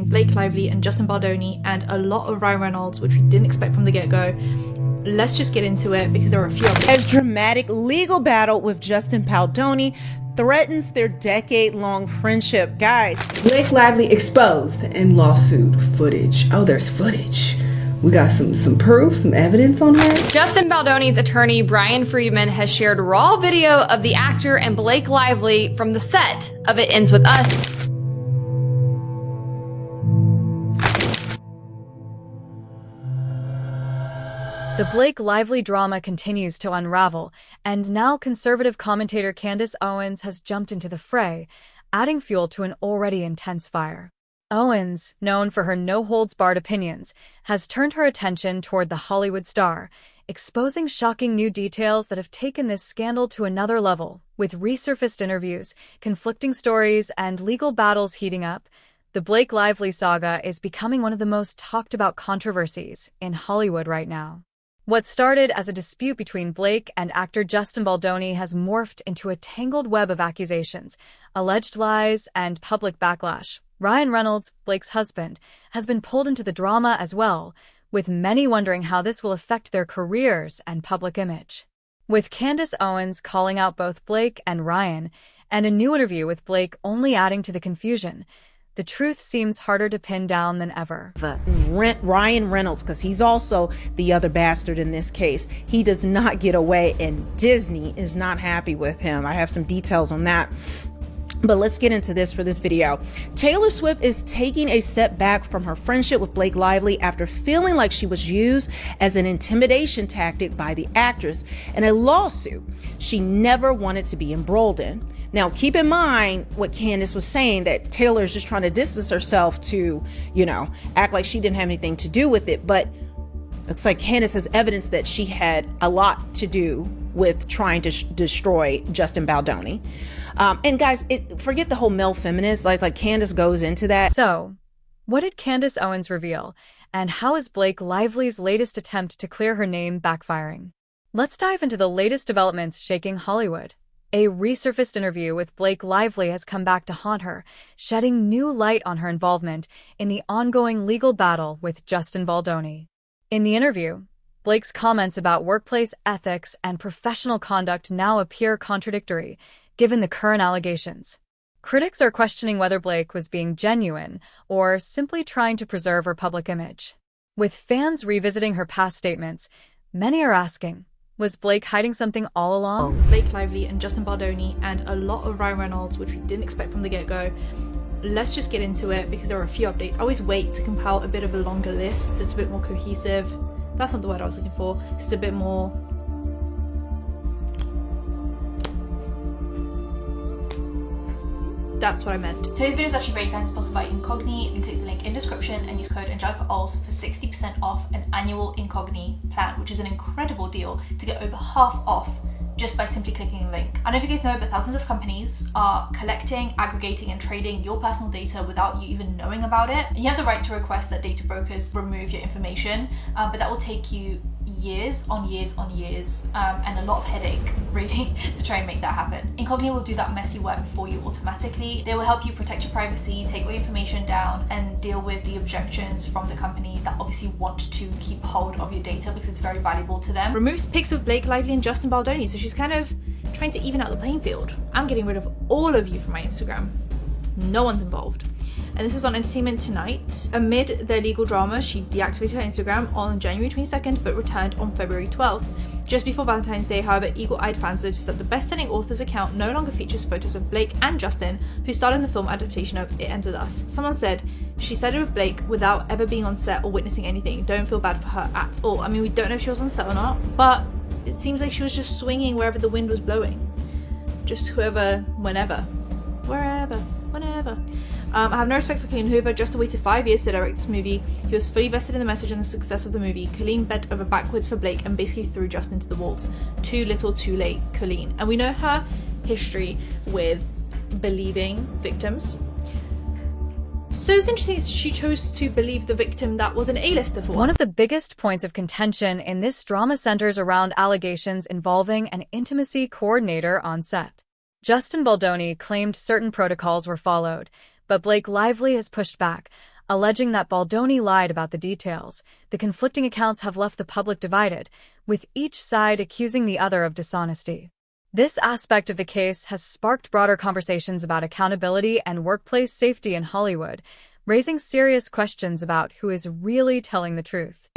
Blake Lively and Justin Baldoni and a lot of Ryan Reynolds, which we didn't expect from the get-go. Let's just get into it because there are a few of them. A dramatic legal battle with Justin Baldoni threatens their decade-long friendship. Guys, Blake Lively exposed in lawsuit footage. Oh, there's footage. We got some proof, some evidence on her. Justin Baldoni's attorney, Brian Friedman, has shared raw video of the actor and Blake Lively from the set of It Ends With Us. The Blake Lively drama continues to unravel, and now conservative commentator Candace Owens has jumped into the fray, adding fuel to an already intense fire. Owens, known for her no-holds-barred opinions, has turned her attention toward the Hollywood star, exposing shocking new details that have taken this scandal to another level. With resurfaced interviews, conflicting stories, and legal battles heating up, the Blake Lively saga is becoming one of the most talked-about controversies in Hollywood right now. What started as a dispute between Blake and actor Justin Baldoni has morphed into a tangled web of accusations, alleged lies, and public backlash. Ryan Reynolds, Blake's husband, has been pulled into the drama as well, with many wondering how this will affect their careers and public image. With Candace Owens calling out both Blake and Ryan, and a new interview with Blake only adding to the confusion, the truth seems harder to pin down than ever. Ryan Reynolds, because he's also the other bastard in this case, he does not get away, and Disney is not happy with him. I have some details on that. But let's get into this for this video. Taylor Swift is taking a step back from her friendship with Blake Lively after feeling like she was used as an intimidation tactic by the actress in a lawsuit she never wanted to be embroiled in. Now, keep in mind what Candace was saying, that Taylor is just trying to distance herself to, act like she didn't have anything to do with it. But it's like Candace has evidence that she had a lot to do with trying to destroy Justin Baldoni. And guys, forget the whole male feminist, like Candace goes into that. So, what did Candace Owens reveal? And how is Blake Lively's latest attempt to clear her name backfiring? Let's dive into the latest developments shaking Hollywood. A resurfaced interview with Blake Lively has come back to haunt her, shedding new light on her involvement in the ongoing legal battle with Justin Baldoni. In the interview, Blake's comments about workplace ethics and professional conduct now appear contradictory, given the current allegations. Critics are questioning whether Blake was being genuine or simply trying to preserve her public image. With fans revisiting her past statements, many are asking, was Blake hiding something all along? Blake Lively and Justin Baldoni and a lot of Ryan Reynolds, which we didn't expect from the get-go. Let's just get into it because there are a few updates. I always wait to compile a bit of a longer list so it's a bit more cohesive. That's not the word I was looking for. It's a bit more... That's what I meant. Today's video is actually very kind, sponsored by Incogni. You can click the link in description and use code AngelicaOls for 60% off an annual Incogni plan, which is an incredible deal to get over half off just by simply clicking the link. I don't know if you guys know, but thousands of companies are collecting, aggregating, and trading your personal data without you even knowing about it. And you have the right to request that data brokers remove your information, but that will take you years on years on years and a lot of headache really to try and make that happen. Incogni will do that messy work for you automatically. They will help you protect your privacy, take all your information down, and deal with the objections from the companies that obviously want to keep hold of your data because it's very valuable to them. Removes pics of Blake Lively and Justin Baldoni, so she's kind of trying to even out the playing field. I'm getting rid of all of you from my Instagram. No one's involved. And this is on Entertainment Tonight. Amid their legal drama, she deactivated her Instagram on January 22nd, but returned on February 12th. Just before Valentine's Day, however, eagle-eyed fans noticed that the best-selling author's account no longer features photos of Blake and Justin, who starred in the film adaptation of It Ends With Us. Someone said, she sided with Blake without ever being on set or witnessing anything. Don't feel bad for her at all. I mean, we don't know if she was on set or not, but it seems like she was just swinging wherever the wind was blowing. Just whoever, whenever. Wherever, whenever. I have no respect for Colleen Hoover. Justin waited 5 years to direct this movie. He was fully vested in the message and the success of the movie. Colleen bent over backwards for Blake and basically threw Justin into the wolves. Too little, too late, Colleen. And we know her history with believing victims. So it's interesting she chose to believe the victim that was an A-lister for One of the biggest points of contention in this drama centers around allegations involving an intimacy coordinator on set. Justin Baldoni claimed certain protocols were followed, but Blake Lively has pushed back, alleging that Baldoni lied about the details. The conflicting accounts have left the public divided, with each side accusing the other of dishonesty. This aspect of the case has sparked broader conversations about accountability and workplace safety in Hollywood, raising serious questions about who is really telling the truth.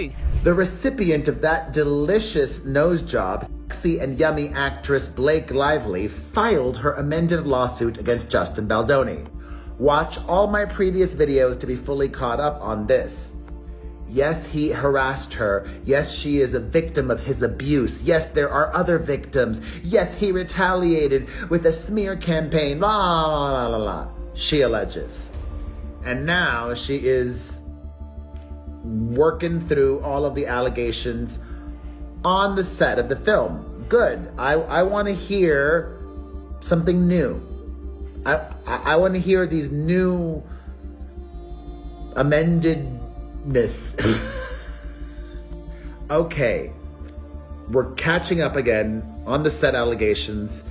The recipient of that delicious nose job, sexy and yummy actress Blake Lively, filed her amended lawsuit against Justin Baldoni. Watch all my previous videos to be fully caught up on this. Yes, he harassed her. Yes, she is a victim of his abuse. Yes, there are other victims. Yes, he retaliated with a smear campaign. La la la la, she alleges. And now she is working through all of the allegations on the set of the film. Good. I want to hear something new. I want to hear these new amendedness. Okay. We're catching up again on the set allegations,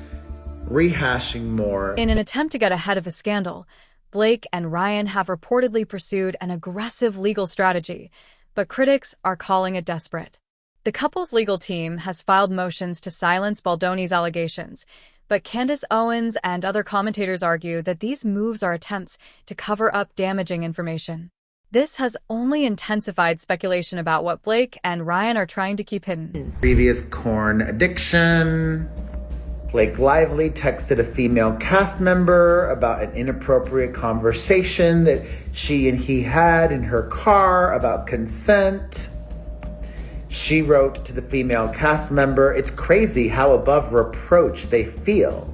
rehashing more. In an attempt to get ahead of the scandal, Blake and Ryan have reportedly pursued an aggressive legal strategy, but critics are calling it desperate. The couple's legal team has filed motions to silence Baldoni's allegations, but Candace Owens and other commentators argue that these moves are attempts to cover up damaging information. This has only intensified speculation about what Blake and Ryan are trying to keep hidden. Previous corn addiction. Blake Lively texted a female cast member about an inappropriate conversation that she and he had in her car about consent. She wrote to the female cast member, "It's crazy how above reproach they feel.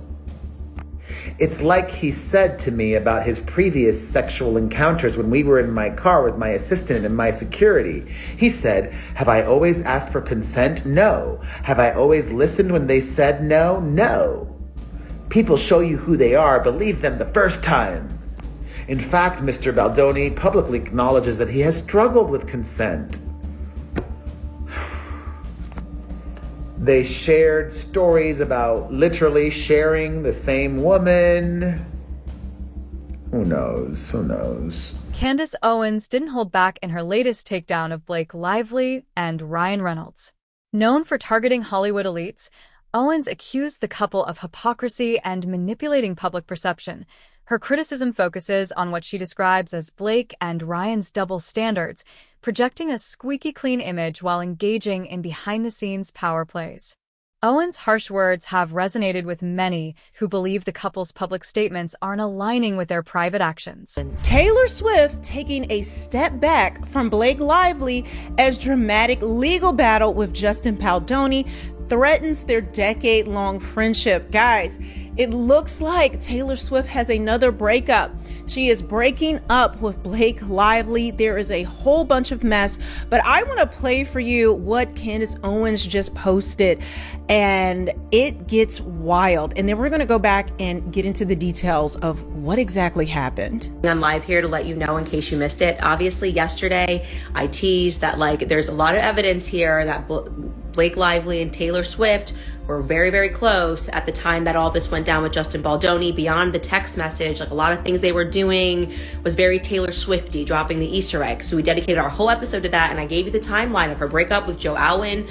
It's like he said to me about his previous sexual encounters when we were in my car with my assistant and my security. He said, 'Have I always asked for consent? No. Have I always listened when they said no? No. People show you who they are. Believe them the first time.' In fact, Mr. Baldoni publicly acknowledges that he has struggled with consent." They shared stories about literally sharing the same woman. Who knows? Who knows? Candace Owens didn't hold back in her latest takedown of Blake Lively and Ryan Reynolds. Known for targeting Hollywood elites, Owens accused the couple of hypocrisy and manipulating public perception. Her criticism focuses on what she describes as Blake and Ryan's double standards, projecting a squeaky clean image while engaging in behind-the-scenes power plays. Owens' harsh words have resonated with many who believe the couple's public statements aren't aligning with their private actions. Taylor Swift taking a step back from Blake Lively as dramatic legal battle with Justin Baldoni threatens their decade-long friendship. Guys, it looks like Taylor Swift has another breakup. She is breaking up with Blake Lively. There is a whole bunch of mess, but I want to play for you what Candace Owens just posted, and it gets wild. And then we're going to go back and get into the details of what exactly happened. I'm live here to let you know in case you missed it. Obviously, yesterday I teased that there's a lot of evidence here that Blake Lively and Taylor Swift were very, very close at the time that all this went down with Justin Baldoni. Beyond the text message, a lot of things they were doing was very Taylor Swifty, dropping the Easter egg. So we dedicated our whole episode to that, and I gave you the timeline of her breakup with Joe Alwyn.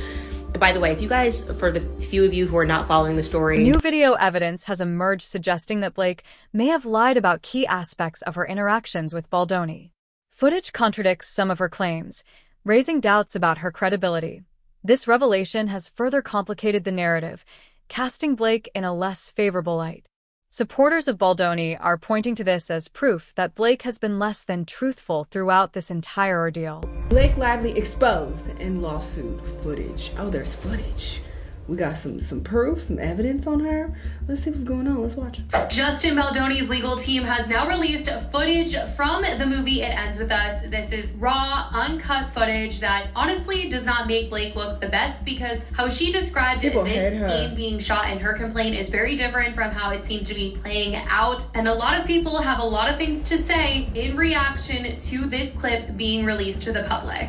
By the way, if you guys, for the few of you who are not following the story... New video evidence has emerged suggesting that Blake may have lied about key aspects of her interactions with Baldoni. Footage contradicts some of her claims, raising doubts about her credibility. This revelation has further complicated the narrative, casting Blake in a less favorable light. Supporters of Baldoni are pointing to this as proof that Blake has been less than truthful throughout this entire ordeal. Blake Lively exposed in lawsuit footage. Oh, there's footage. We got some proof, some evidence on her. Let's see what's going on. Let's watch. Justin Baldoni's legal team has now released footage from the movie It Ends With Us. This is raw, uncut footage that honestly does not make Blake look the best, because how she described this scene being shot in her complaint is very different from how it seems to be playing out. And a lot of people have a lot of things to say in reaction to this clip being released to the public.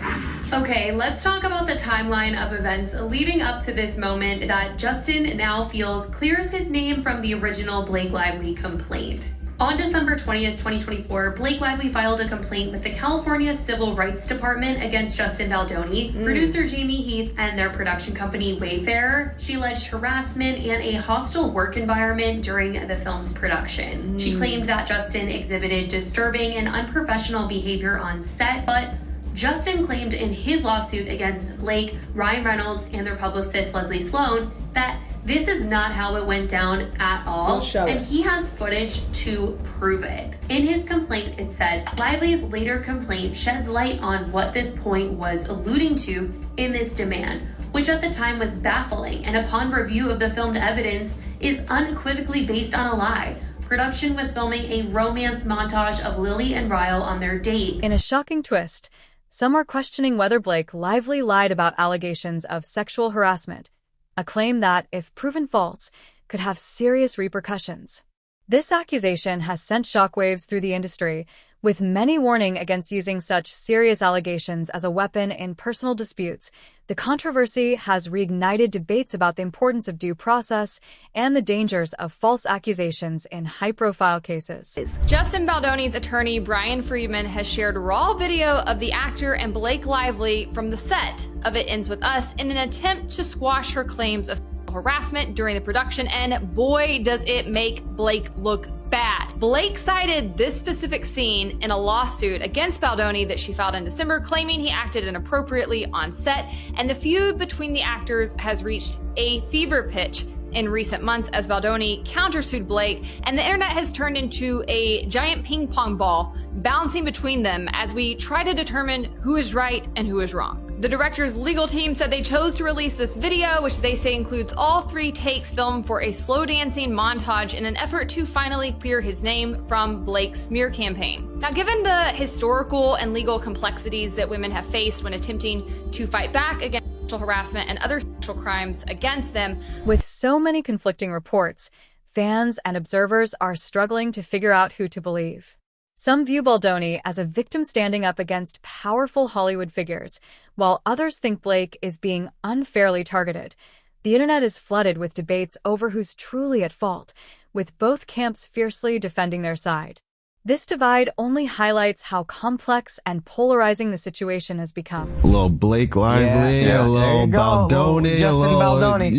Okay, let's talk about the timeline of events leading up to this moment that Justin now feels clears his name from the original Blake Lively complaint. On December 20th, 2024, Blake Lively filed a complaint with the California Civil Rights Department against Justin Baldoni, producer Jamie Heath, and their production company Wayfarer. She alleged harassment and a hostile work environment during the film's production. She claimed that Justin exhibited disturbing and unprofessional behavior on set, but Justin claimed in his lawsuit against Blake, Ryan Reynolds, and their publicist Leslie Sloan that this is not how it went down at all, and he has footage to prove it. In his complaint, it said, Lively's later complaint sheds light on what this point was alluding to in this demand, which at the time was baffling, and upon review of the filmed evidence, is unequivocally based on a lie. Production was filming a romance montage of Lily and Ryle on their date. In a shocking twist, some are questioning whether Blake Lively lied about allegations of sexual harassment, a claim that, if proven false, could have serious repercussions. This accusation has sent shockwaves through the industry, with many warning against using such serious allegations as a weapon in personal disputes. The controversy has reignited debates about the importance of due process and the dangers of false accusations in high-profile cases. Justin Baldoni's attorney, Brian Friedman, has shared raw video of the actor and Blake Lively from the set of It Ends With Us in an attempt to squash her claims of harassment during the production, and boy, does it make Blake look bad. Blake cited this specific scene in a lawsuit against Baldoni that she filed in December, claiming he acted inappropriately on set, and the feud between the actors has reached a fever pitch in recent months as Baldoni countersued Blake, and the internet has turned into a giant ping pong ball bouncing between them as we try to determine who is right and who is wrong. The director's legal team said they chose to release this video, which they say includes all 3 takes filmed for a slow dancing montage in an effort to finally clear his name from Blake's smear campaign. Now, given the historical and legal complexities that women have faced when attempting to fight back against sexual harassment and other sexual crimes against them, with so many conflicting reports, fans and observers are struggling to figure out who to believe. Some view Baldoni as a victim standing up against powerful Hollywood figures, while others think Blake is being unfairly targeted. The internet is flooded with debates over who's truly at fault, with both camps fiercely defending their side. This divide only highlights how complex and polarizing the situation has become. A little Blake Lively, a little Baldoni, Justin Baldoni.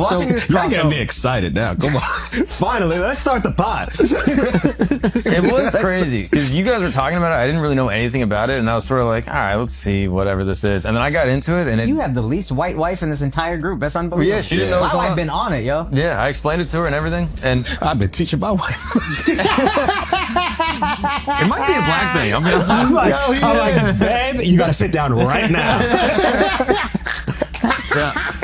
So you're getting me excited now. Come on. Finally, let's start the pod. It was crazy because you guys were talking about it. I didn't really know anything about it, and I was sort of like, all right, let's see whatever this is. And then I got into it, and you have the least white wife in this entire group. That's unbelievable. Yeah, she didn't know. My wife been on it, yo. Yeah, I explained it to her and everything, and I've been teaching my wife. It might be a black thing. I'm like, babe, you gotta sit down right now. Yeah.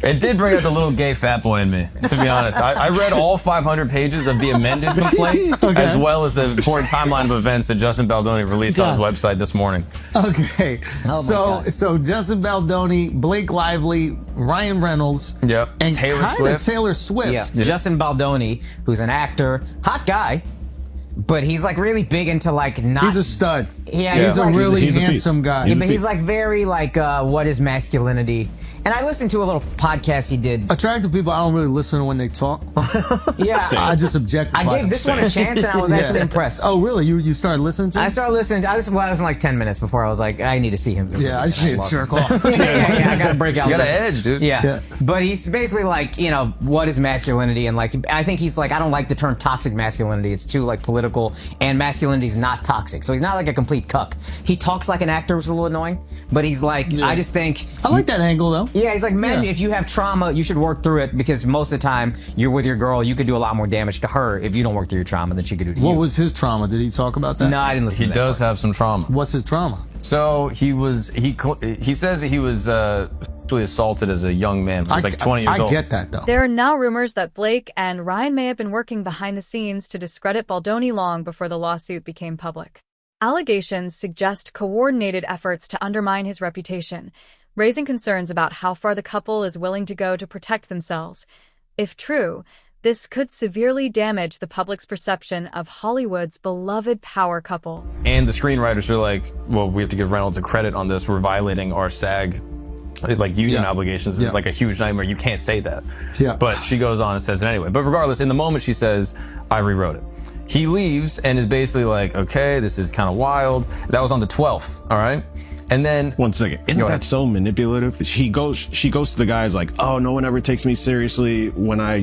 It did bring out the little gay fat boy in me, to be honest. I read all 500 pages of the amended complaint, as well as the important timeline of events that Justin Baldoni released on his website this morning. Okay. So Justin Baldoni, Blake Lively, Ryan Reynolds, and Taylor Swift. Yeah. Justin Baldoni, who's an actor, hot guy, but he's like really big into like not. He's a stud. Yeah, he's a really handsome guy. Yeah, but he's like very like what is masculinity? And I listened to a little podcast he did. Attractive people, I don't really listen to when they talk. Yeah. I just objectify. I gave this one a chance and I was actually impressed. Oh, really? You started listening to it? I started listening. I listened like 10 minutes before I was like, I need to see him. Yeah, I just need to jerk off. yeah, I gotta break out. You got an edge, dude. Yeah. But he's basically like, you know, what is masculinity? And like, I think he's like, I don't like the term toxic masculinity. It's too like political, and masculinity is not toxic. So he's not like a complete cuck. He talks like an actor, which is a little annoying, but he's like, I just think. I like that angle though. Yeah, he's like, man, if you have trauma, you should work through it, because most of the time you're with your girl, you could do a lot more damage to her if you don't work through your trauma than she could do to you. What was his trauma? Did he talk about that? No, I didn't listen to that. He does have some trauma. What's his trauma? So he says that he was sexually assaulted as a young man. He was like 20 years old. I get that though. There are now rumors that Blake and Ryan may have been working behind the scenes to discredit Baldoni long before the lawsuit became public. Allegations suggest coordinated efforts to undermine his reputation, raising concerns about how far the couple is willing to go to protect themselves. If true, this could severely damage the public's perception of Hollywood's beloved power couple. And the screenwriters are like, well, we have to give Reynolds a credit on this. We're violating our SAG like union obligations is like a huge nightmare. You can't say that. But she goes on and says it anyway. But regardless, in the moment she says, I rewrote it. He leaves and is basically like, okay, this is kind of wild. That was on the 12th, all right? And then... One second. Isn't that so manipulative? She goes to the guys like, oh, no one ever takes me seriously when I,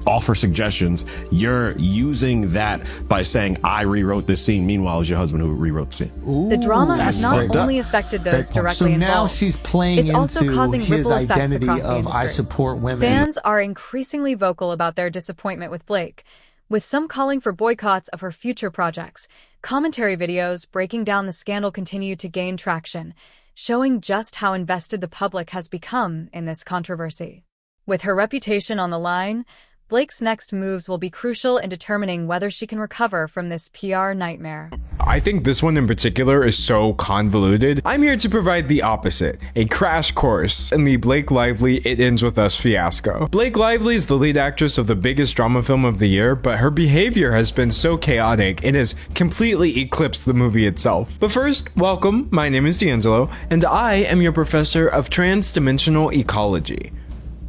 offer suggestions. You're using that by saying, I rewrote this scene. Meanwhile, it's your husband who rewrote the scene. The drama has not only affected those directly involved. So now she's playing it's also into causing his ripple effects identity across the of industry. I support women. Fans are increasingly vocal about their disappointment with Blake, with some calling for boycotts of her future projects. Commentary videos breaking down the scandal continue to gain traction, showing just how invested the public has become in this controversy. With her reputation on the line, Blake's next moves will be crucial in determining whether she can recover from this PR nightmare. I think this one in particular is so convoluted. I'm here to provide the opposite, a crash course in the Blake Lively It Ends With Us fiasco. Blake Lively is the lead actress of the biggest drama film of the year, but her behavior has been so chaotic it has completely eclipsed the movie itself. But first, welcome, my name is D'Angelo, and I am your professor of trans-dimensional ecology,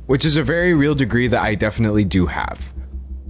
which is a very real degree that I definitely do have.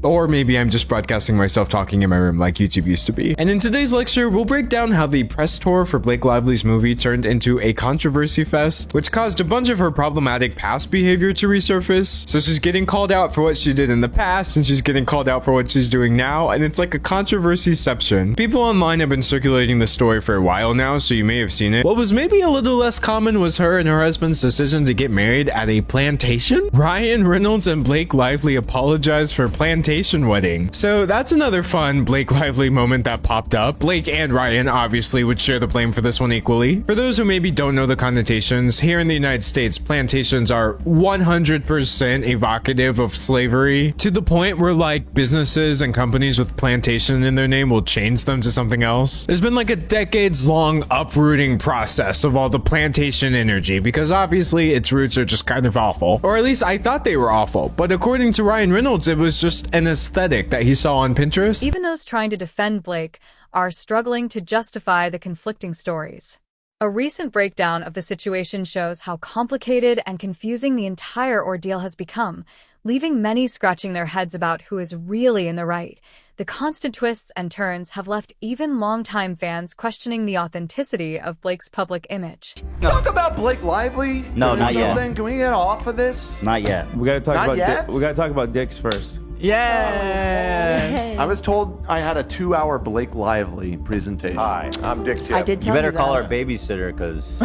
Or maybe I'm just broadcasting myself talking in my room like YouTube used to be. And in today's lecture, we'll break down how the press tour for Blake Lively's movie turned into a controversy fest, which caused a bunch of her problematic past behavior to resurface. So she's getting called out for what she did in the past, and she's getting called out for what she's doing now, and it's like a controversy-ception. People online have been circulating the story for a while now, so you may have seen it. What was maybe a little less common was her and her husband's decision to get married at a plantation. Ryan Reynolds and Blake Lively apologized for plantation wedding. So that's another fun Blake Lively moment that popped up. Blake and Ryan obviously would share the blame for this one equally. For those who maybe don't know the connotations, here in the United States, plantations are 100% evocative of slavery, to the point where like businesses and companies with plantation in their name will change them to something else. There's been like a decades-long uprooting process of all the plantation energy, because obviously its roots are just kind of awful. Or at least I thought they were awful, but according to Ryan Reynolds, it was just an aesthetic that he saw on Pinterest. Even those trying to defend Blake are struggling to justify the conflicting stories. A recent breakdown of the situation shows how complicated and confusing the entire ordeal has become, leaving many scratching their heads about who is really in the right. The constant twists and turns have left even longtime fans questioning the authenticity of Blake's public image. Talk about Blake Lively? No, not yet. Can we get off of this? Not yet. We gotta talk Not about yet? we gotta talk about dicks first. Yeah. I was told I had a 2-hour Blake Lively presentation. Hi, I'm Dick Tip. I did tell you better call our babysitter, because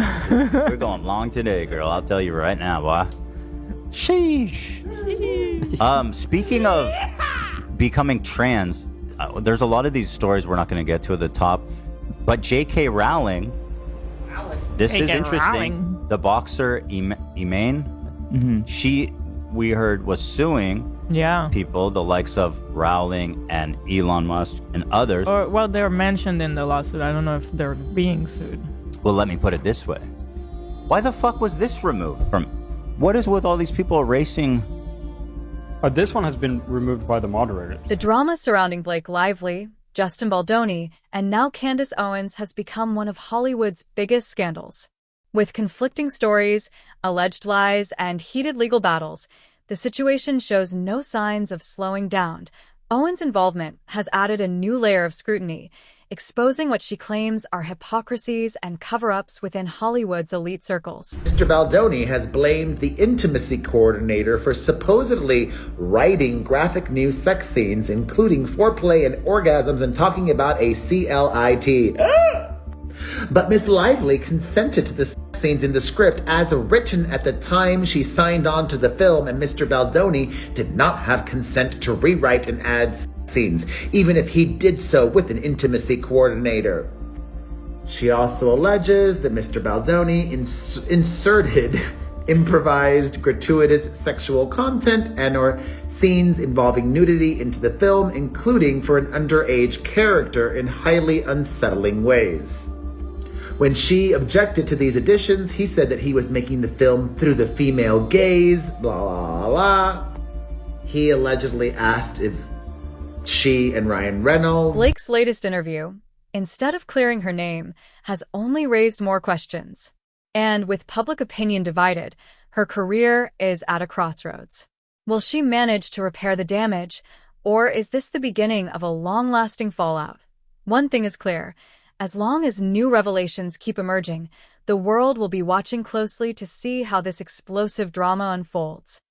we're going long today, girl. I'll tell you right now, boy. Sheesh. Speaking of becoming trans, there's a lot of these stories we're not going to get to at the top, but J.K. Rowling, this is interesting. The boxer Emaine, she, we heard, was suing people, the likes of Rowling and Elon Musk and others. Or, well, they're mentioned in the lawsuit. I don't know if they're being sued. Well, let me put it this way. Why the fuck was this removed from... What is with all these people erasing... This one has been removed by the moderator. The drama surrounding Blake Lively, Justin Baldoni, and now Candace Owens has become one of Hollywood's biggest scandals. With conflicting stories, alleged lies, and heated legal battles, the situation shows no signs of slowing down. Owens' involvement has added a new layer of scrutiny, exposing what she claims are hypocrisies and cover-ups within Hollywood's elite circles. Mr. Baldoni has blamed the intimacy coordinator for supposedly writing graphic new sex scenes, including foreplay and orgasms, and talking about a CLIT. But Miss Lively consented to the sex scenes in the script as written at the time she signed on to the film, and Mr. Baldoni did not have consent to rewrite and add scenes, even if he did so with an intimacy coordinator. She also alleges that Mr. Baldoni inserted improvised, gratuitous sexual content and or scenes involving nudity into the film, including for an underage character, in highly unsettling ways. When she objected to these additions, he said that he was making the film through the female gaze, blah, blah, blah. He allegedly asked if she and Ryan Reynolds... Blake's latest interview, instead of clearing her name, has only raised more questions. And with public opinion divided, her career is at a crossroads. Will she manage to repair the damage, or is this the beginning of a long-lasting fallout? One thing is clear. As long as new revelations keep emerging, the world will be watching closely to see how this explosive drama unfolds.